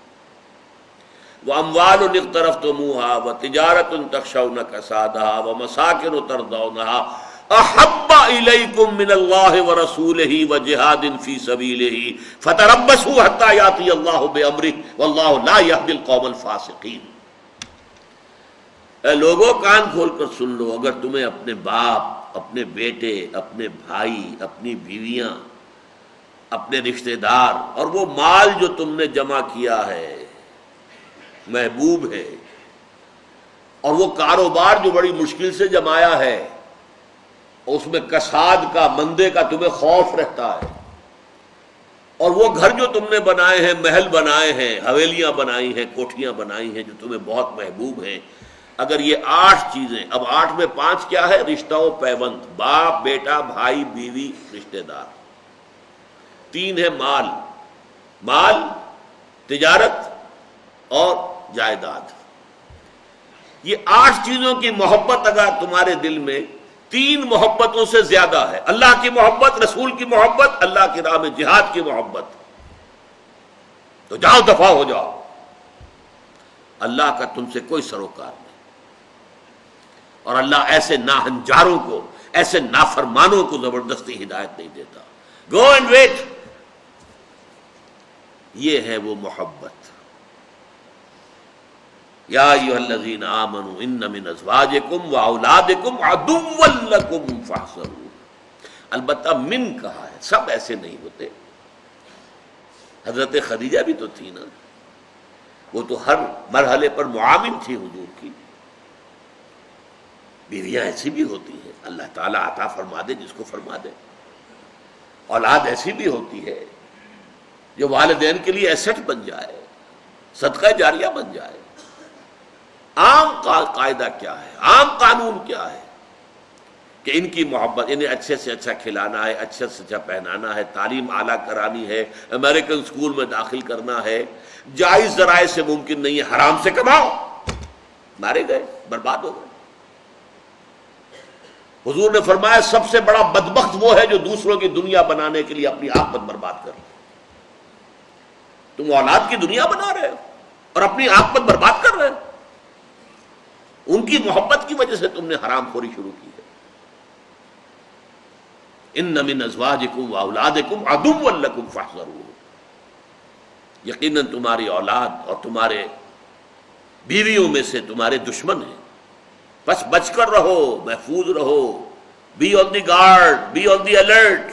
واموال اقترفتموها وتجارۃ تخشون کسادها ومساکن ترضونها احب الیکم من اللہ ورسولہ وجہاد فی سبیلہ فتربصوا حتی یاتی اللہ بامرہ واللہ لا یہدی القوم الفاسقین. اے لوگوں کان کھول کر سن لو، اگر تمہیں اپنے باپ، اپنے بیٹے، اپنے بھائی، اپنی بیویاں، اپنے رشتہ دار اور وہ مال جو تم نے جمع کیا ہے محبوب ہے، اور وہ کاروبار جو بڑی مشکل سے جمایا ہے اس میں کساد کا، مندے کا تمہیں خوف رہتا ہے، اور وہ گھر جو تم نے بنائے ہیں، محل بنائے ہیں، حویلیاں بنائی ہیں، کوٹھیاں بنائی ہیں جو تمہیں بہت محبوب ہیں، اگر یہ 8 چیزیں، اب 8 میں 5 کیا ہے؟ رشتہ و پیوند، باپ بیٹا بھائی بیوی رشتہ دار، 3 ہے مال، مال تجارت اور جائیداد، یہ 8 چیزوں کی محبت اگر تمہارے دل میں 3 محبتوں سے زیادہ ہے، اللہ کی محبت، رسول کی محبت، اللہ کی راہ میں جہاد کی محبت، تو جاؤ دفاع ہو جاؤ، اللہ کا تم سے کوئی سروکار نہیں، اور اللہ ایسے ناہنجاروں کو، ایسے نافرمانوں کو زبردستی ہدایت نہیں دیتا. گو اینڈ ویٹ، یہ ہے وہ محبت. یا ایھا الذین آمنوا ان من ازواجکم واولادکم عدوا لکم فاحذروہ. البتہ من کہا ہے، سب ایسے نہیں ہوتے. حضرت خدیجہ بھی تو تھی نا، وہ تو ہر مرحلے پر معاون تھی حضور کی. بیویاں ایسی بھی ہوتی ہیں، اللہ تعالیٰ عطا فرما دے جس کو فرما دے. اولاد ایسی بھی ہوتی ہے جو والدین کے لیے ایسٹ بن جائے، صدقہ جاریہ بن جائے. عام قاعدہ کیا ہے، عام قانون کیا ہے کہ ان کی محبت، انہیں اچھے سے اچھا کھلانا ہے، اچھے سے اچھا پہنانا ہے، تعلیم اعلیٰ کرانی ہے، امریکن اسکول میں داخل کرنا ہے. جائز ذرائع سے ممکن نہیں ہے، حرام سے کماؤ، مارے گئے، برباد ہو گئے. حضور نے فرمایا سب سے بڑا بدبخت وہ ہے جو دوسروں کی دنیا بنانے کے لیے اپنی آخرت برباد کر. تم اولاد کی دنیا بنا رہے ہو اور اپنی آخرت برباد کر رہے ہو. ان کی محبت کی وجہ سے تم نے حرام خوری شروع کی ہے. ان من ازواجکم واولادکم عدوا لکم فاحذروہ. یقیناً تمہاری اولاد اور تمہارے بیویوں میں سے تمہارے دشمن ہیں، بس بچ کر رہو، محفوظ رہو. Be on the guard, be on the alert.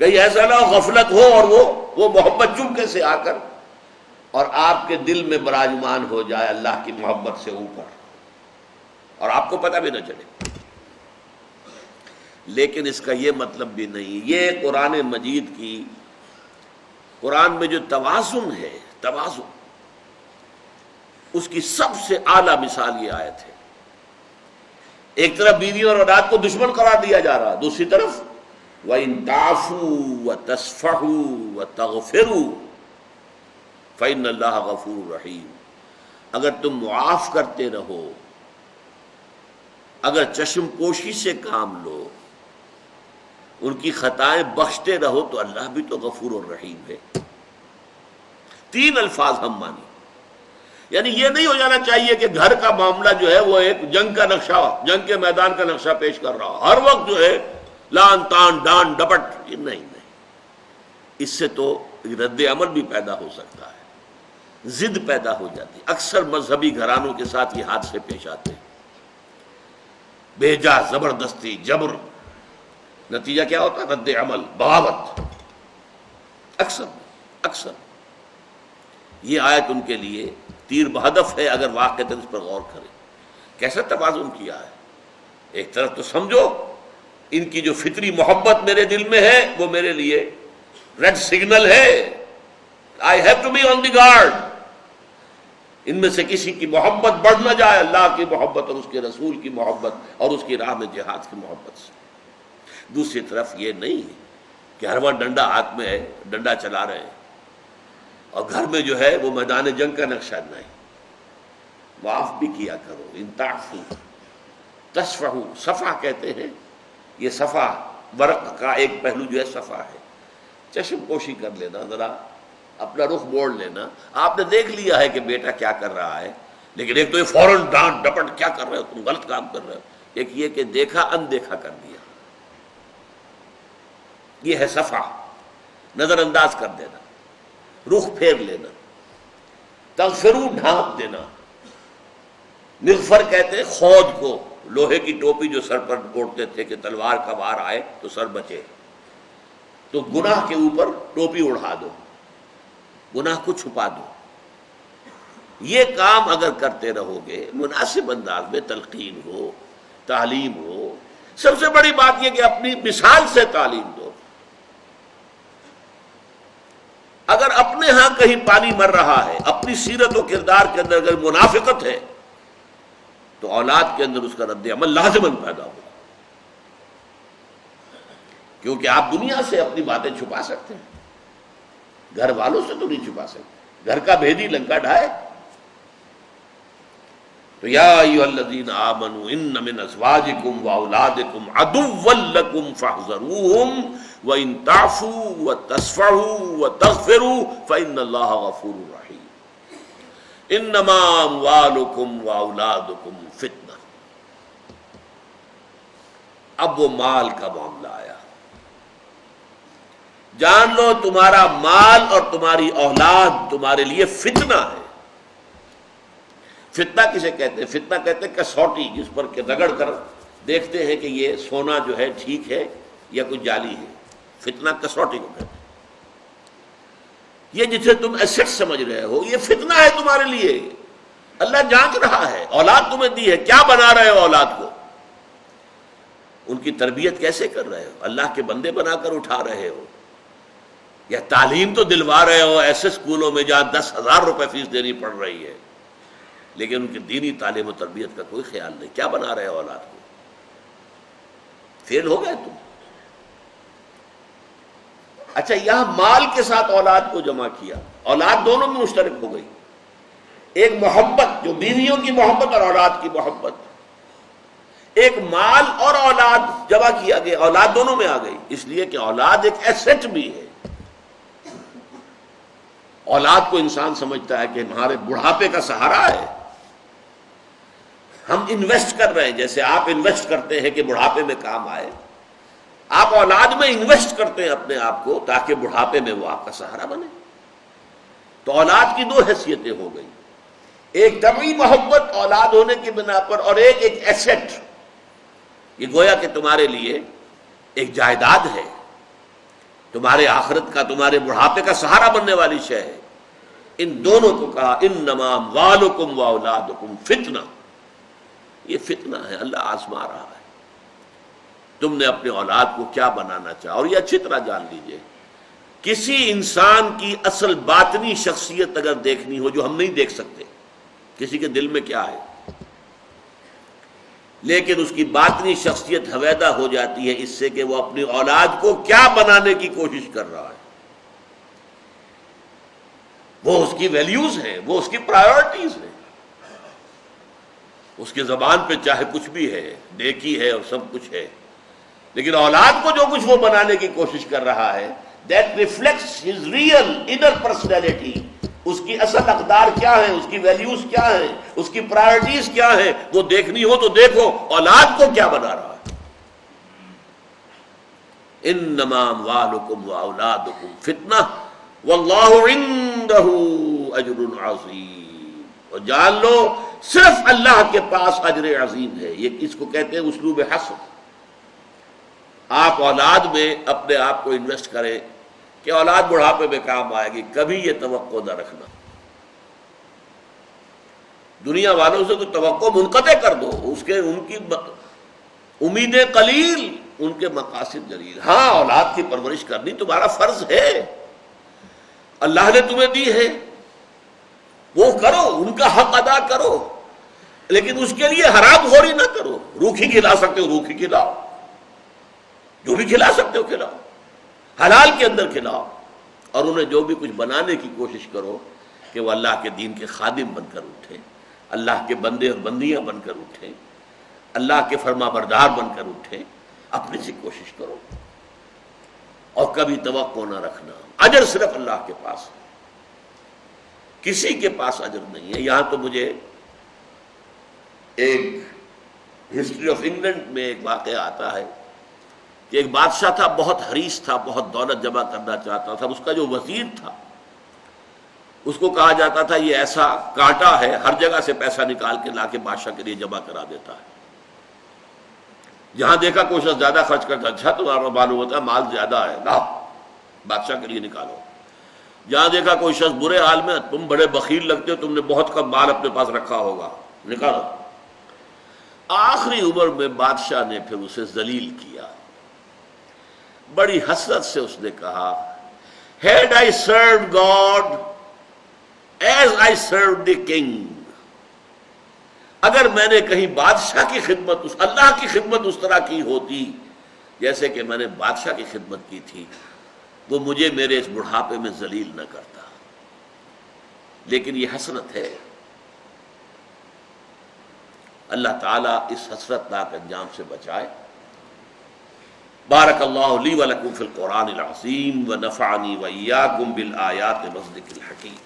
کہیں ایسا نہ ہو غفلت ہو اور وہ محبت چمکے سے آ کر اور آپ کے دل میں براجمان ہو جائے اللہ کی محبت سے اوپر، اور آپ کو پتہ بھی نہ چلے. لیکن اس کا یہ مطلب بھی نہیں. یہ قرآن مجید کی، قرآن میں جو توازن ہے، توازن، اس کی سب سے اعلیٰ مثال یہ آیت ہے. ایک طرف بیوی اور اولاد کو دشمن قرار دیا جا رہا، دوسری طرف وَإِن تَعْفُوا وَتَصْفَحُوا وَتَغْفِرُوا فَإِنَّ اللَّهَ غَفُورٌ رَحِيمٌ. اگر تم معاف کرتے رہو، اگر چشم پوشی سے کام لو، ان کی خطائیں بخشتے رہو، تو اللہ بھی تو غفور الرحیم ہے. 3 الفاظ ہم مانی. یعنی یہ نہیں ہو جانا چاہیے کہ گھر کا معاملہ جو ہے وہ ایک جنگ کا نقشہ، جنگ کے میدان کا نقشہ پیش کر رہا، ہر وقت جو ہے لان تان ڈان ڈپٹ. نہیں، اس سے تو رد عمل بھی پیدا ہو سکتا ہے، ضد پیدا ہو جاتی. اکثر مذہبی گھرانوں کے ساتھ یہ حادثے پیش آتے ہیں، بھیجا، زبردستی، جبر. نتیجہ کیا ہوتا ہے؟ رد عمل، بغاوت. اکثر یہ آیت ان کے لیے تیر بہدف ہے اگر واقعتاً اس پر غور کریں. کیسا توازن کیا ہے. ایک طرف تو سمجھو ان کی جو فطری محبت میرے دل میں ہے وہ میرے لیے ریڈ سگنل ہے، I have to be on the guard. ان میں سے کسی کی محبت بڑھ نہ جائے اللہ کی محبت اور اس کے رسول کی محبت اور اس کی راہ میں جہاد کی محبت سے. دوسری طرف یہ نہیں ہے کہ ہر وقت ڈنڈا ہاتھ میں ہے، ڈنڈا چلا رہے ہیں اور گھر میں جو ہے وہ میدان جنگ کا نقشہ نہیں. معاف بھی کیا کرو. ان تعفوا تصفحوا، صفح کہتے ہیں. یہ صفح ورق کا ایک پہلو جو ہے صفح ہے. چشم پوشی کر لینا، ذرا اپنا رخ موڑ لینا. آپ نے دیکھ لیا ہے کہ بیٹا کیا کر رہا ہے، لیکن ایک تو یہ فوراً ڈانٹ ڈپٹ کیا کر رہے ہو، تم غلط کام کر رہے ہو. ایک یہ کہ دیکھا اندیکھا کر دیا، یہ ہے صفح. نظر انداز کر دینا، رخ پھیر لینا. تغفروا، ڈھانپ دینا. مغفر کہتے ہیں خود کو، لوہے کی ٹوپی جو سر پر اوڑھتے تھے کہ تلوار کا وار آئے تو سر بچے. تو گناہ کے اوپر ٹوپی اڑھا دو، گناہ کو چھپا دو. یہ کام اگر کرتے رہو گے، مناسب انداز میں تلقین ہو، تعلیم ہو، سب سے بڑی بات یہ کہ اپنی مثال سے تعلیم دو. اگر اپنے ہاں کہیں پانی مر رہا ہے، اپنی سیرت و کردار کے اندر اگر منافقت ہے، تو اولاد کے اندر اس کا رد عمل لازماً پیدا ہوگا. کیونکہ آپ دنیا سے اپنی باتیں چھپا سکتے ہیں، گھر والوں سے تو نہیں چھپا سکتے. گھر کا بھیدی لنکا ڈھائے. تو یا ایھا الذین آمنوا ان من ازواجکم واولادکم عدوا لکم فاحذروہم وان تعفوا وتصفحوا وتغفروا فان اللہ غفور رحیم. انما اموالکم واولادکم فتنہ. اب وہ مال کا معاملہ آیا. جان لو تمہارا مال اور تمہاری اولاد تمہارے لیے فتنہ ہے. فتنہ کسے کہتے ہیں؟ فتنہ کہتے ہیں کسوٹی، جس پر کہ رگڑ کر دیکھتے ہیں کہ یہ سونا جو ہے ٹھیک ہے یا کچھ جعلی ہے. فتنہ کسوٹی کو کہتے ہیں. یہ جسے تم ایسٹ سمجھ رہے ہو، یہ فتنہ ہے تمہارے لیے. اللہ جانچ رہا ہے. اولاد تمہیں دی ہے، کیا بنا رہے ہو اولاد کو؟ ان کی تربیت کیسے کر رہے ہو؟ اللہ کے بندے بنا کر اٹھا رہے ہو یا تعلیم تو دلوا رہے ہو ایسے اسکولوں میں جہاں 10,000 روپے فیس دینی پڑ رہی ہے، لیکن ان کی دینی تعلیم و تربیت کا کوئی خیال نہیں. کیا بنا رہے ہو اولاد کو؟ فیل ہو گئے تم. اچھا، یہاں مال کے ساتھ اولاد کو جمع کیا. اولاد دونوں میں مشترک ہو گئی. ایک محبت جو بیویوں کی محبت اور اولاد کی محبت، ایک مال اور اولاد جمع کیا گیا. اولاد دونوں میں آ گئی، اس لیے کہ اولاد ایک ایسٹ بھی ہے. اولاد کو انسان سمجھتا ہے کہ ہمارے بڑھاپے کا سہارا ہے. ہم انویسٹ کر رہے ہیں، جیسے آپ انویسٹ کرتے ہیں کہ بڑھاپے میں کام آئے. آپ اولاد میں انویسٹ کرتے ہیں اپنے آپ کو تاکہ بڑھاپے میں وہ آپ کا سہارا بنے. تو اولاد کی 2 حیثیتیں ہو گئی. ایک طبعی محبت اولاد ہونے کی بنا پر، اور ایک ایسٹ. یہ گویا کہ تمہارے لیے ایک جائیداد ہے، تمہارے آخرت کا، تمہارے بڑھاپے کا سہارا بننے والی شے ہے. ان دونوں کو کہا انما اموالکم واولادکم فتنہ. یہ فتنہ ہے، اللہ آزما رہا ہے. تم نے اپنے اولاد کو کیا بنانا چاہا. اور یہ اچھی طرح جان لیجئے، کسی انسان کی اصل باطنی شخصیت اگر دیکھنی ہو جو ہم نہیں دیکھ سکتے، کسی کے دل میں کیا ہے، لیکن اس کی باطنی شخصیت حویدہ ہو جاتی ہے اس سے کہ وہ اپنی اولاد کو کیا بنانے کی کوشش کر رہا ہے. وہ اس کی ویلیوز ہیں، وہ اس کی پرائیورٹیز ہیں. اس کے زبان پہ چاہے کچھ بھی ہے، نیکی ہے اور سب کچھ ہے، لیکن اولاد کو جو کچھ وہ بنانے کی کوشش کر رہا ہے، that reflects his real inner personality. اس کی اصل اقدار کیا ہے، اس کی ویلیوز کیا ہیں، اس کی پرائرٹیز کیا ہیں، وہ دیکھنی ہو تو دیکھو اولاد کو کیا بنا رہا ہے. انما اموالکم واولادکم فتنہ واللہ عندہ اجر عظیم. اور جان لو صرف اللہ کے پاس اجر عظیم ہے. یہ اس کو کہتے ہیں اسلوب حصر. آپ اولاد میں اپنے آپ کو انویسٹ کریں کہ اولاد بڑھاپے میں کام آئے گی. کبھی یہ توقع نہ رکھنا. دنیا والوں سے تو توقع منقطع کر دو. ان کی امیدیں قلیل، ان کے مقاصد جلیل. ہاں، اولاد کی پرورش کرنی تمہارا فرض ہے، اللہ نے تمہیں دی ہے، وہ کرو، ان کا حق ادا کرو، لیکن اس کے لیے حرام خوری نہ کرو. روکھی کھلا سکتے ہو روکھی کھلاؤ، جو بھی کھلا سکتے ہو کھلاؤ، حلال کے اندر کھلاؤ. اور انہیں جو بھی کچھ بنانے کی کوشش کرو کہ وہ اللہ کے دین کے خادم بن کر اٹھے، اللہ کے بندے اور بندیاں بن کر اٹھیں، اللہ کے فرما بردار بن کر اٹھیں. اپنے سے کوشش کرو اور کبھی توقع نہ رکھنا. اجر صرف اللہ کے پاس ہے، کسی کے پاس اجر نہیں ہے. یہاں تو مجھے ایک ہسٹری آف انگلینڈ میں ایک واقعہ آتا ہے کہ ایک بادشاہ تھا، بہت حریص تھا، بہت دولت جمع کرنا چاہتا تھا. اس کا جو وزیر تھا اس کو کہا جاتا تھا یہ ایسا کانٹا ہے، ہر جگہ سے پیسہ نکال کے لا کے بادشاہ کے لیے جمع کرا دیتا ہے. جہاں دیکھا کوئی شخص زیادہ خرچ کرتا، اچھا تمہارا معلوم ہوتا ہے مال زیادہ ہے، لاؤ بادشاہ کے لیے نکالو. جہاں دیکھا کوئی شخص برے حال میں، تم بڑے بخیل لگتے ہو، تم نے بہت کم مال اپنے پاس رکھا ہوگا، نکالو. آخری عمر میں بادشاہ نے پھر اسے ذلیل کیا. بڑی حسرت سے اس نے کہا had I served God as I served the king. اگر میں نے کہیں بادشاہ کی خدمت اللہ کی خدمت اس طرح کی ہوتی جیسے کہ میں نے بادشاہ کی خدمت کی تھی وہ مجھے میرے اس بڑھاپے میں ذلیل نہ کرتا. لیکن یہ حسرت ہے. اللہ تعالیٰ اس حسرت ناک انجام سے بچائے. بارک اللہ لی ولکم فی القرآن العظیم ونفعنی وإیاکم بالآیات والذکر الحکیم.